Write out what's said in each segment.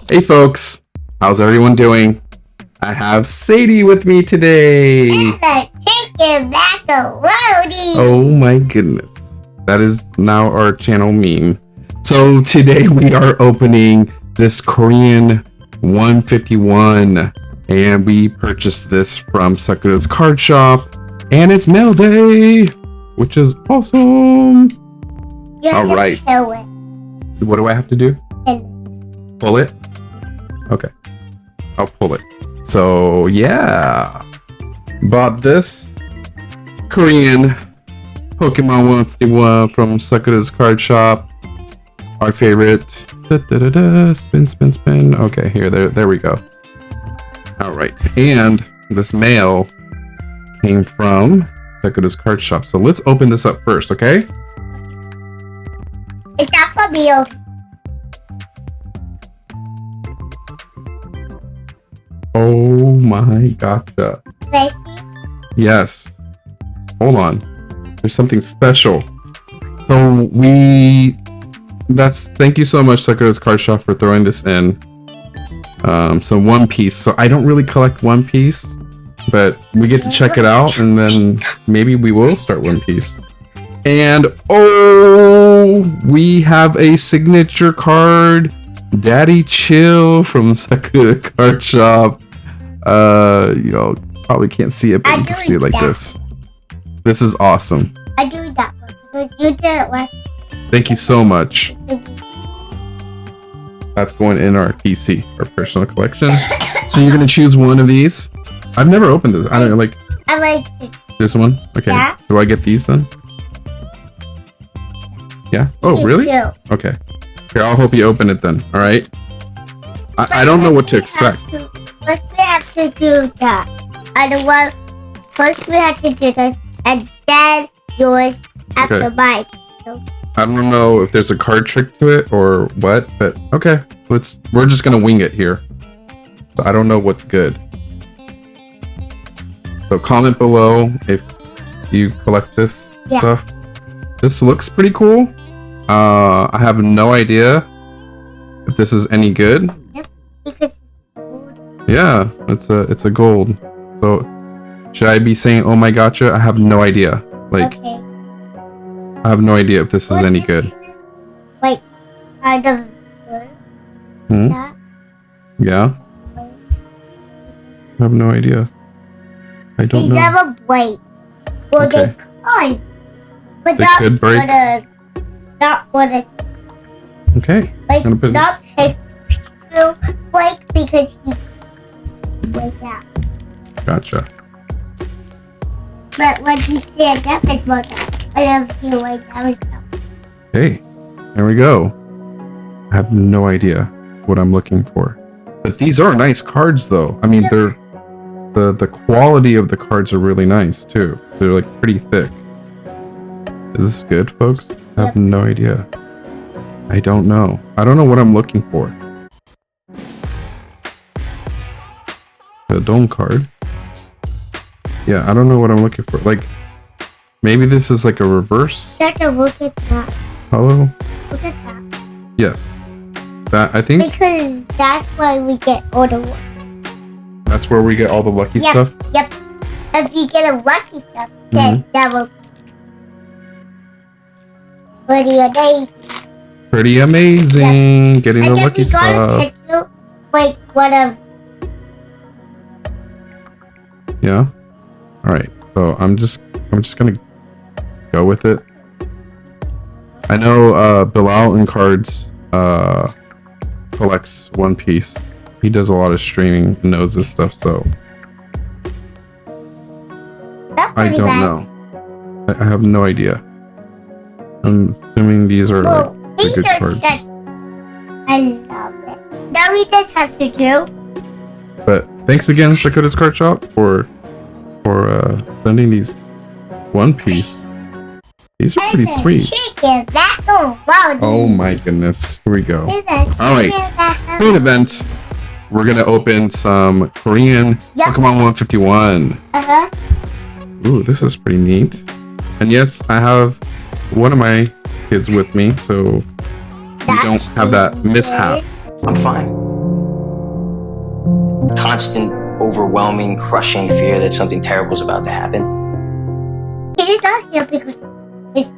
Hey folks, how's everyone doing? I have Sadie with me today. And the chicken macaroni. Oh my goodness. That is now our channel meme. So today we are opening this Korean 151 and we purchased this from Sakura's card shop and it's mail day, which is awesome. All right. What do I have to do? Pull it? Okay. I'll pull it. So yeah. Bought this Korean Pokémon 151 from Sakura's card shop. Our favorite. Spin, spin, spin. Okay, here, there we go. Alright. And this mail came from Sakura's card shop. So let's open this up first, okay? It's not for me. Oh my gotcha. Spicy? Yes. Hold on. There's something special. So thank you so much, Sakura's card shop, for throwing this in. So One Piece. So I don't really collect One Piece, but we get to check it out and then maybe we will start One Piece. And we have a signature card. Daddy Chill from Sakura card shop. You probably can't see it, but you can see it like this. This is awesome. I do that one. You did it last. Thank you so much. That's going in our PC, our personal collection. So you're gonna choose one of these. I've never opened this. I don't know, like. I like it. This one. Okay. Yeah. Do I get these then? Yeah. Oh, really? Too. Okay. Here, I'll help you open it then. All right. I don't know what to expect. First we have to do that. First we have to do this, and then yours after mine. So, I don't know if there's a card trick to it or what, but okay. We're just gonna wing it here. So I don't know what's good. So comment below if you collect this stuff. This looks pretty cool. I have no idea if this is any good. yep, because gold. Yeah, it's a gold. So should I be saying oh my gotcha? I have no idea. Like Okay. I have no idea if this is any good. Wait, kind of good. Hmm? That. Yeah. Wait. I have no idea. I don't These know. never break. Well, Okay. they could, but They not could break. Not for the Okay. like Gonna put not Pikachu break because he break out. Gotcha. But when he stands up, it's more that. I don't feel like that was stuff. Okay. There we go. I have no idea what I'm looking for. But these are nice cards though. I mean they're the quality of the cards are really nice too. They're like pretty thick. Is this good, folks? I have no idea. I don't know. I don't know what I'm looking for. The Dome card. Yeah, I don't know what I'm looking for. Like, maybe this is like a reverse Start to look at that. hollow? Look at that. Yes. That, I think Because that's why we get all the lucky. that's where we get all the lucky Yep. stuff. Yep. If you get a lucky stuff, then that will pretty amazing. Pretty amazing. Getting the I guess lucky we got stuff. a picture, like one of. Yeah. All right. So I'm just gonna go with it. I know Bilal in cards collects One Piece. He does a lot of streaming and knows this stuff, so That's I pretty don't bad. know. I have no idea. I'm assuming these are Well, like these good are cards. such. I love it. Now we just have to do. But thanks again, Sakura's card shop, for sending these One Piece. These are pretty sweet. Chicken macaroni. Oh my goodness. Here we go. All right. Main event. We're gonna open some Korean Pokémon 151. Uh-huh. Ooh, this is pretty neat. And yes, I have one of my kids with me, so we don't have that mishap. I'm fine. constant, overwhelming, crushing fear that something terrible is about to happen. It is not here because it's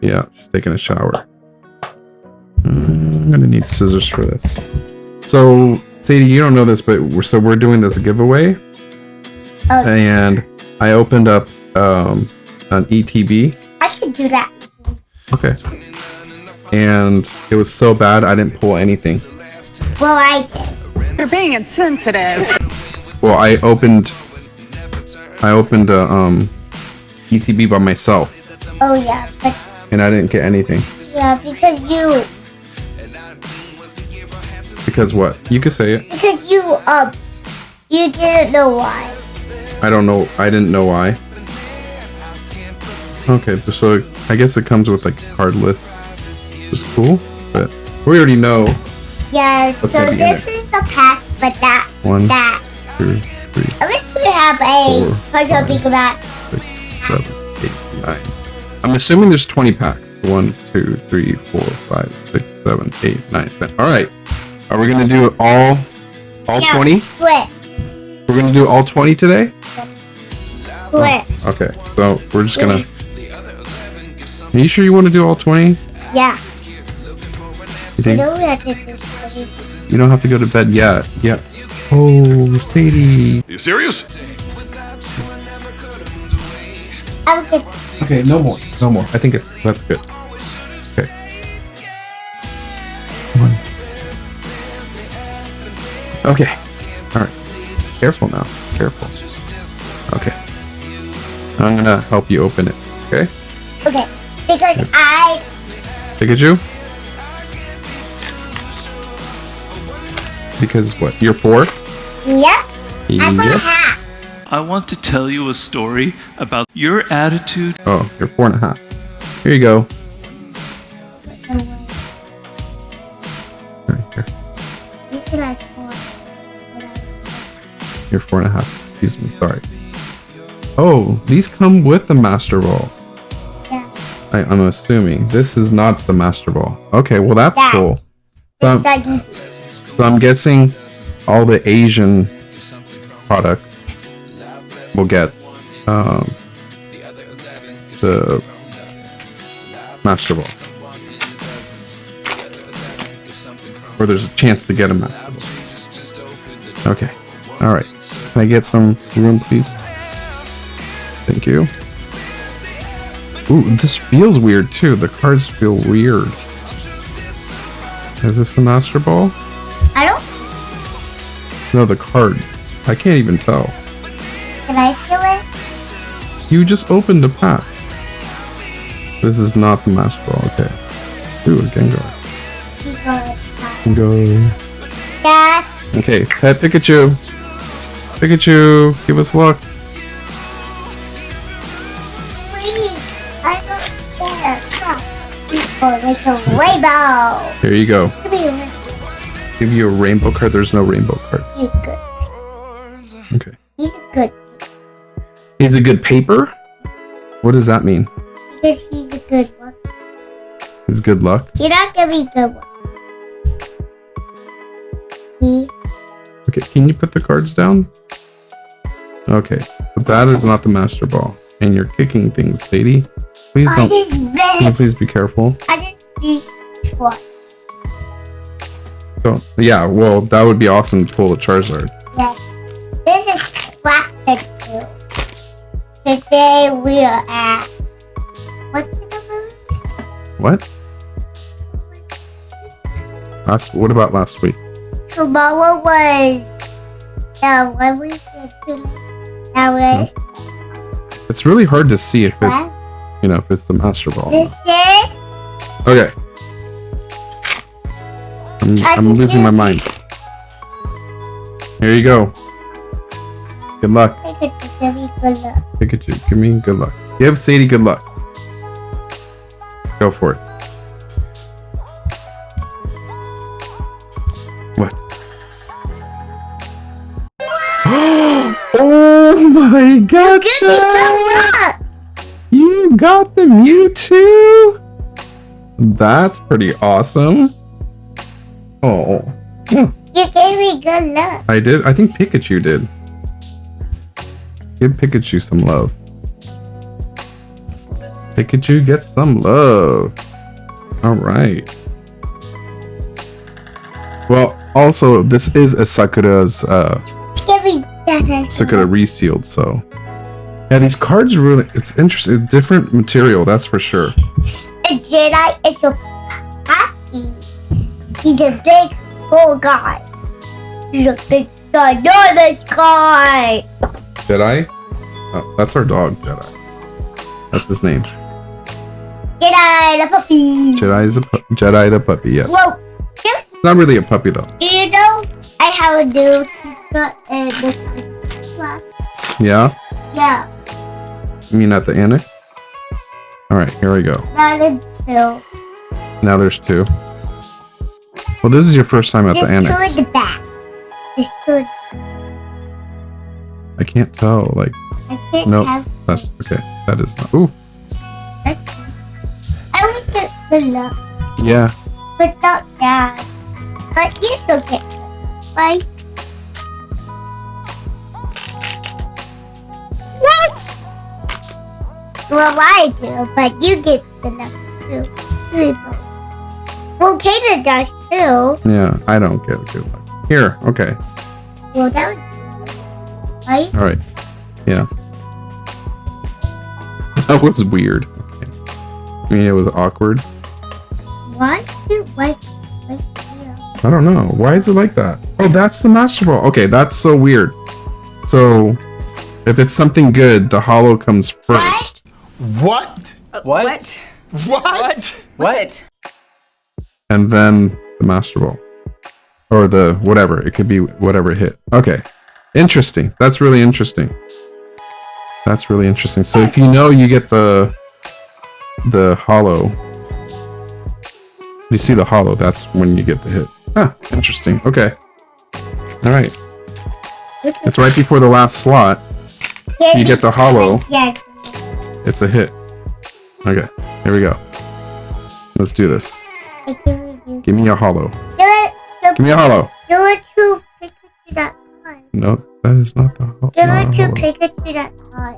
Yeah, she's taking a shower. I'm gonna need scissors for this. So, Sadie, you don't know this, but we're doing this giveaway, and I opened up an ETB. I can do that. Okay. And it was so bad I didn't pull anything. Well, I did. You're being insensitive. Well, I opened ETB by myself, Oh yeah, but and I didn't get anything. yeah, because you Because what? You could say it. you didn't know why. I don't know. I didn't know why. Okay, so I guess it comes with like a card list. Which is cool, but we already know. Yeah, What's so gonna be in this it? is the pack, but that 1, that. 2, 3, At least we have a 4, bunch of big back. 6, 7, 8, 9. I'm assuming there's 20 packs. 1, 2, 3, 4, 5, 6, 7, 8, 9, 10. All right. Are we gonna do all 20? Split. We're gonna do all 20 today? Split. Okay. So we're just gonna. Are you sure you want to do all 20? Yeah. You You think? know we have to do split. You don't have to go to bed yet. Yeah. Oh, Sadie. You serious? Okay. Okay, no more. No more. I think that's good. Okay. Come on. Okay. Alright. Careful now. Careful. Okay. I'm gonna help you open it. Okay? Okay. Because I Pikachu? Because what? You're 4? yep. I put Yep. half. I want to tell you a story about your attitude. Oh, you're 4.5. Here you go. Alright, here. You said I 4. You're 4.5. Excuse me, sorry. Oh, these come with the Master Ball. Yeah. I'm assuming. This is not the Master Ball. Okay, well that's Yeah. cool. It's So like I'm guessing all the Asian products will get the Master Ball. Or there's a chance to get a Master Ball. Okay. Alright. Can I get some room, please? Thank you. Ooh, this feels weird too. The cards feel weird. Is this the Master Ball? I don't. No, the cards. I can't even tell. Can I feel it? You just opened a pack. This is not the Master Ball. Okay. Ooh, a Gengar. Gengar. Yes. Okay, pet Pikachu. Pikachu, give us luck. Please. I'm not scared. Come on. Like a rainbow. Here you go. Give me a rainbow. Give you a rainbow card. There's no rainbow card. He's good. Okay. He's good. Is it good paper? What does that mean? Because he's a good one. Is good luck? You're not gonna be a good one. He. Okay, can you put the cards down? Okay, but that is not the Master Ball. And you're kicking things, Sadie. Please I don't. just Can you missed. please be careful? I just missed one. So, yeah, well, that would be awesome to pull a Charizard. Yes. This is plastic too. Today we are at. What's the number? What? What about last week? Tomorrow was. When we did today. That was. It's really hard to see if it, What? you know, if it's the Master Ball. This is. Okay. I'm losing my mind. Here you go. Good luck. Give me good luck. Pikachu, give me good luck. Give Sadie good luck. Go for it. What? Oh my god! Give me good luck. You got the Mewtwo? That's pretty awesome. Oh. You You gave me good luck. I did? I think Pikachu did. Give Pikachu some love. Pikachu gets some love. Alright. Well, also, this is a Sakura's, Give me that. Sakura resealed, so. Yeah, these cards really, it's interesting. Different material, that's for sure. The Jedi is so happy. He's a big, full guy. He's a big, ginormous guy. Jedi? Oh, that's our dog, Jedi. That's his name. Jedi the puppy. Jedi the puppy, yes. Whoa. It's not really a puppy, though. Do you know I have a new teacher in this class? Yeah? Yeah. You mean at the annex? Alright, here we go. Not until. Now there's 2. Well, this is your first time at Just the annex. two in the back. Just two. I can't tell, like, I can't nope, have. that's, okay, that is not, ooh, I always get good luck, yeah, but not bad. But you still get right? What? Well, I do, but you get the luck too. Well, Kaden does too. yeah, I don't get good luck. Here, okay, Well, that was right. alright, yeah. That was weird, okay. I mean, it was awkward. Why do you like you? I don't know, why is it like that? Oh, that's the Master Ball, okay, that's so weird. So, if it's something good, the hollow comes first. What? What? What? And then the Master Ball. Or the whatever. It could be whatever hit. Okay. Interesting. That's really interesting. That's really interesting. So if you know you get the hollow. You see the hollow, that's when you get the hit. Huh. Interesting. Okay. Alright. It's right before the last slot. You get the hollow. Yeah. It's a hit. Okay. Here we go. Let's do this. Give me a hollow. Give me a hollow. Give it to Pikachu that time. No, that is not the hollow. Give it to Pikachu that time.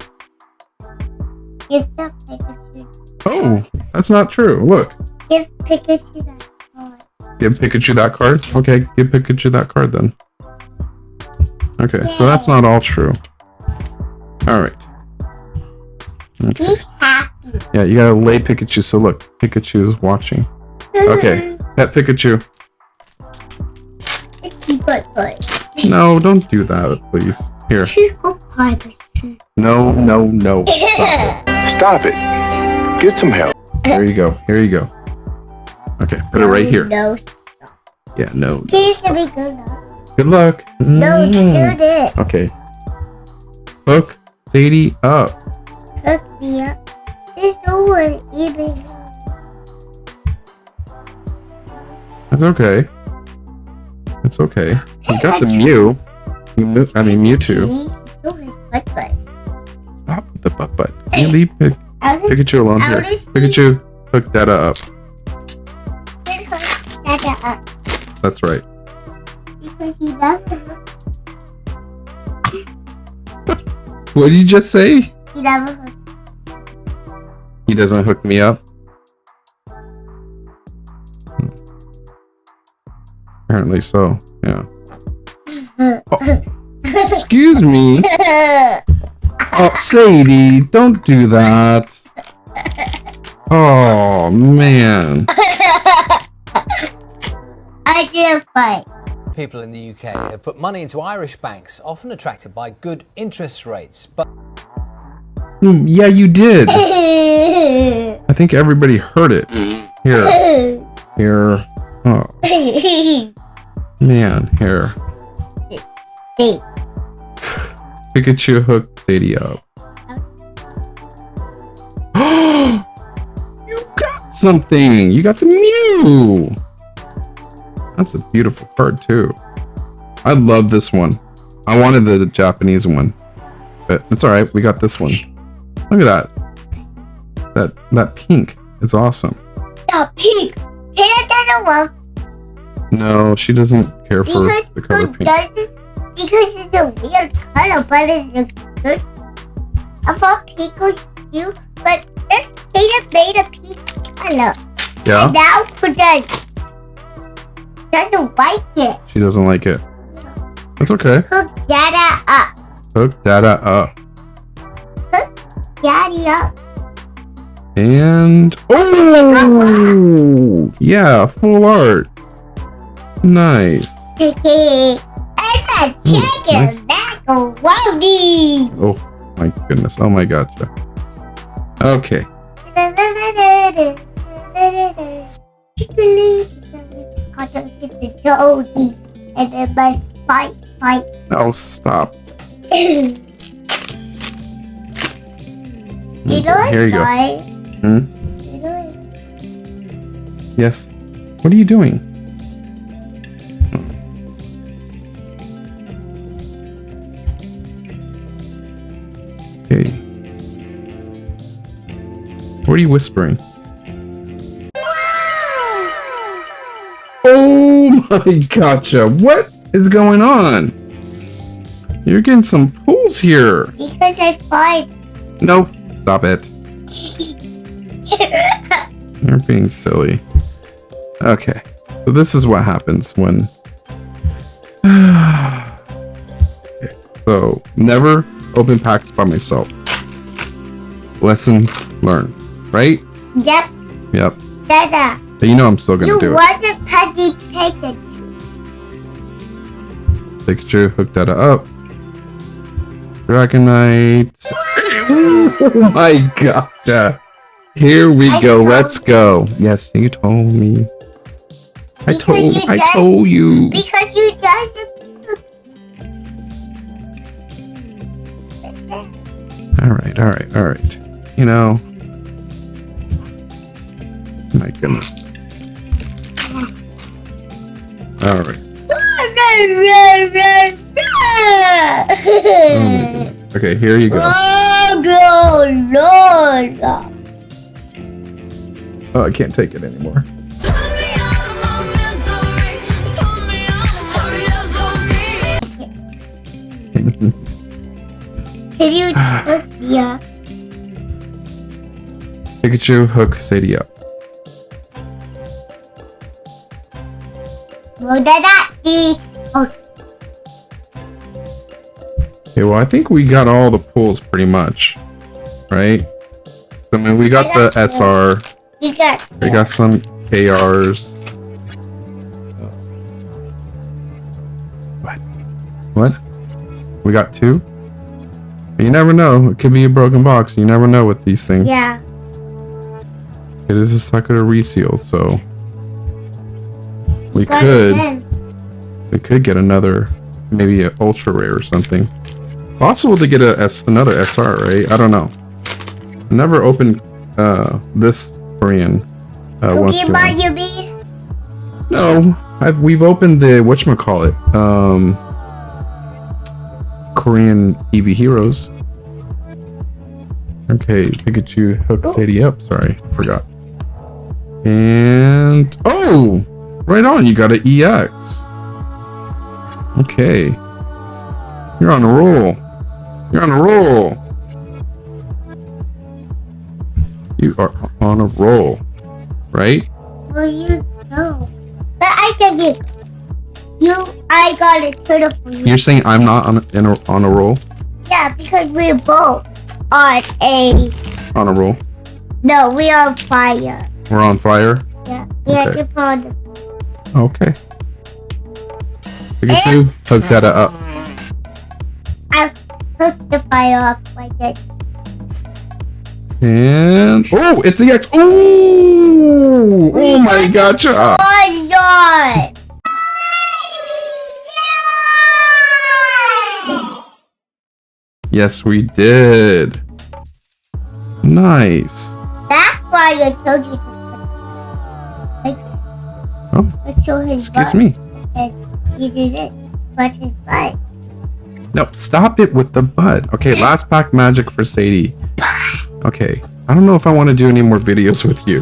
Give the Pikachu. Oh, that's not true. Look. Give Pikachu that time. Give Pikachu that card? Okay, give Pikachu that card then. Okay, so that's not all true. Alright. Okay. He's happy. Yeah, you gotta lay Pikachu, so look, Pikachu is watching. Okay, pet Pikachu. No, don't do that, please. Here. No, no, no. Stop it. Stop it. Get some help. Here you go. Here you go. Okay, put it right here. No. Yeah, no. Please give me good luck. Good luck. No, do this. Okay. Hook Sadie up. Hook me up. There's no one even. That's okay. It's okay. You got the Mew. I mean Mewtwo. Stop with the butt. Can you leave Pikachu alone here? Pikachu, hook Data up. That's right. Because he never hooked. What did you just say? He never hooked. He doesn't hook me up. Apparently so. Yeah. Oh, excuse me. Oh, Sadie, don't do that. Oh man. I didn't fight. People in the UK have put money into Irish banks, often attracted by good interest rates. But Yeah, you did. I think everybody heard it. Here. Here. Oh. Man, here. Pikachu hooked Sadie up. You got something! You got the Mew! That's a beautiful card too. I love this one. I wanted the Japanese one. But it's alright, we got this one. Look at that. That pink. It's awesome. The pink. Peter doesn't love. No, she doesn't care for Because the color who pink. doesn't? Because it's a weird color, but it's a good. I thought pink was cute, but this Fada made a pink color. Yeah? And now Fada doesn't like it. She doesn't like it. That's okay. Hook Dada up. Hook data up. Hook Daddy up. And oh yeah, full art. Nice. And a chicken nice. macaroni. Oh my goodness. Oh my gotcha. Okay. And then my fight. Oh, stop. You know Here you go. what? Hmm? You know what? Yes. What are you doing? Okay. What are you whispering? Oh my gotcha. What is going on? You're getting some pulls here. Because I fight. Nope. Stop it. You're being silly. Okay. So this is what happens when... Okay. So, never open packs by myself. Lesson learned. Right? Yep. Yep. Dada. But you know I'm still going You to do it. wasn't Petty Pikachu. Pikachu, hook that up. Dragonite. Oh my gotcha. Here we I go. told Let's go. Yes, you told me. I told you. Because you doesn't. All right. You know. My goodness. All right. Okay, here you go. Oh, I can't take it anymore. Can you hook me up? Pikachu, hook Sadie up. Well, that is. Oh, Okay, well, I think we got all the pulls pretty much, right? I mean, we got the SR, you got. we got some KRs. What? We got two? You never know. It could be a broken box. You never know with these things. Yeah. It is a sucker reseal, so we Got could it in. get another, maybe an ultra rare or something. Possible to get another SR, right? I don't know. I never opened this Korean. Pokemon, you mean? No, we've opened the whatchamacallit, Korean EV Heroes. Okay, Pikachu hook Sadie up. Sorry, forgot. And oh, right on. You got an EX. Okay, you're on a roll. You're on a roll. You are on a roll, right? Well, you know. But I can get I got a turtle for you. You're saying I'm not on a roll? Yeah, because we're both on a. On a roll. No, we are on fire. We're on fire. Yeah, we have Okay. to put on the. Okay. Pikachu, hook that up. I hooked the fire up like this. And oh, it's EX. Oh, oh my gotcha. Oh, God. Yes, we did. Nice. That's why I told you to. Like, Oh, let's show his excuse butt. me. And he did it. Watch his butt. No, stop it with the butt. Okay, last pack magic for Sadie. Okay, I don't know if I want to do any more videos with you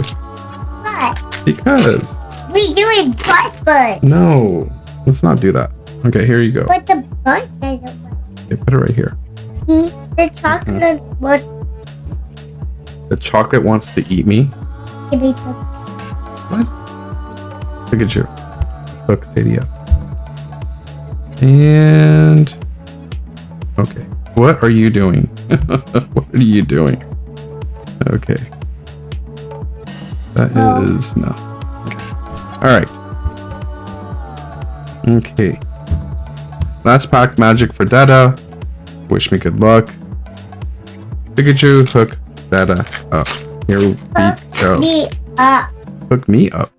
But because We doing butt. No, let's not do that. Okay, here you go. But the butt doesn't work. Okay, put it right here. See, the chocolate what The chocolate wants to eat me. to be put. What? Look at you. Hook Stadia. And okay. What are you doing? What are you doing? Okay. That is no. Okay. Alright. Okay. Last pack magic for Dada. Wish me good luck. Pikachu, hook Dada up. Here we go. Me up. Hook me up.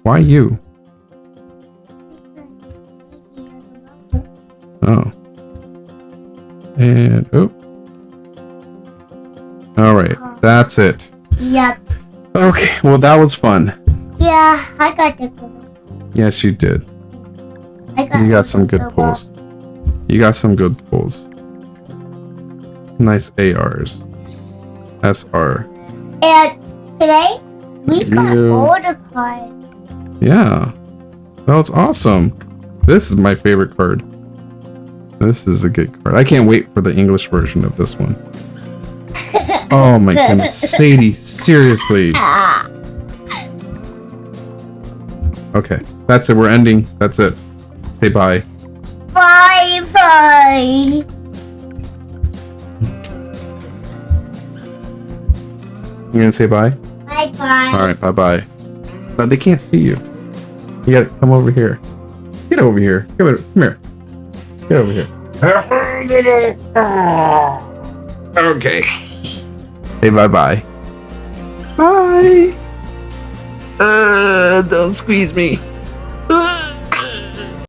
Why you? Oh. And oh. Alright, that's it. Yep. Okay, well that was fun. Yeah, I got the good one. Yes, you did. You got some good pulls. You got some good pulls. Nice ARs. SR. And today we got You- all the cards. Yeah. That was awesome. This is my favorite card. This is a good card. I can't wait for the English version of this one. Oh my goodness. Sadie, seriously. Okay. That's it. We're ending. That's it. Say bye. Bye bye. You gonna say bye? Bye bye. Alright, bye bye. But they can't see you. You gotta come over here. Get over here. Come here. Get over here. Okay. Say bye bye. Bye. Don't squeeze me.